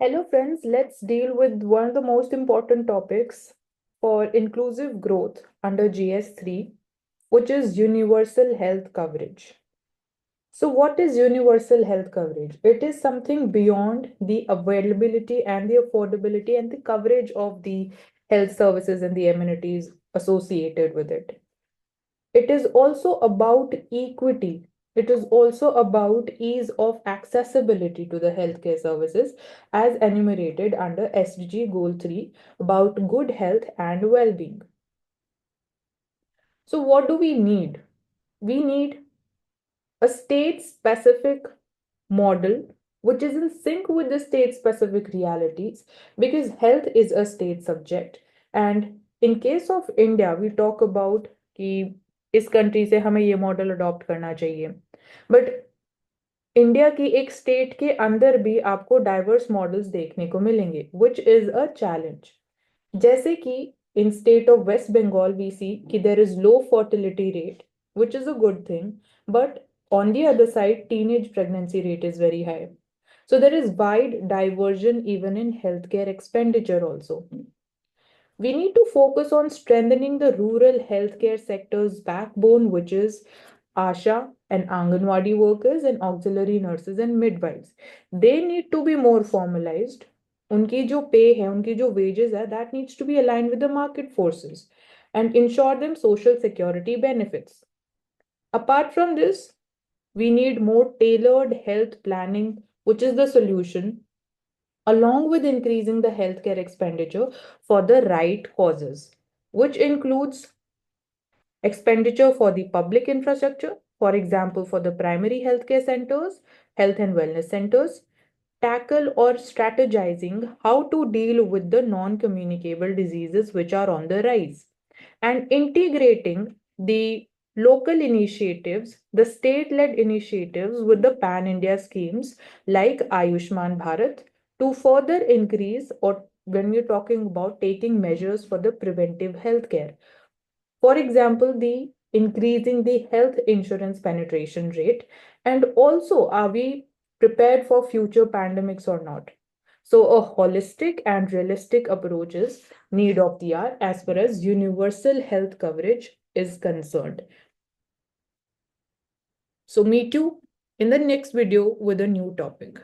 Hello, friends. Let's deal with one of the most important topics for inclusive growth under GS3, which is universal health coverage. So, what is universal health coverage? It is something beyond the availability and the affordability and the coverage of the health services and the amenities associated with it. It is also about equity. It is also about ease of accessibility to the healthcare services as enumerated under SDG Goal 3 about good health and well being. So, what do we need? We need a state specific model which is in sync with the state specific realities because health is a state subject. And in case of India, we talk about कि इस country से हमें ये model adopt करना चाहिए but India की एक state के अंदर भी आपको डाइवर्स मॉडल्स देखने को मिलेंगे विच इज अ चैलेंज जैसे कि in state of West Bengal we see कि there is low fertility rate which is a good thing but on the other side teenage pregnancy rate is very high, so there is wide diversion even in healthcare expenditure also. We need to focus on strengthening the rural healthcare sector's backbone, which is ASHA and Anganwadi workers and auxiliary nurses and midwives. They need to be more formalized. उनकी जो पे है, उनकी जो wages है, that needs to be aligned with the market forces and ensure them social security benefits. Apart from this, we need more tailored health planning, which is the solution along with increasing the healthcare expenditure for the right causes, which includes expenditure for the public infrastructure, for example, for the primary healthcare centers, health and wellness centers, tackle or strategizing how to deal with the non communicable diseases which are on the rise, and integrating the local initiatives, the state led initiatives with the pan India schemes like Ayushman Bharat to further increase, or when we're talking about taking measures for the preventive healthcare. For example, the increasing the health insurance penetration rate, and also are we prepared for future pandemics or not? So, a holistic and realistic approach is need of the hour as far as universal health coverage is concerned. So, meet you in the next video with a new topic.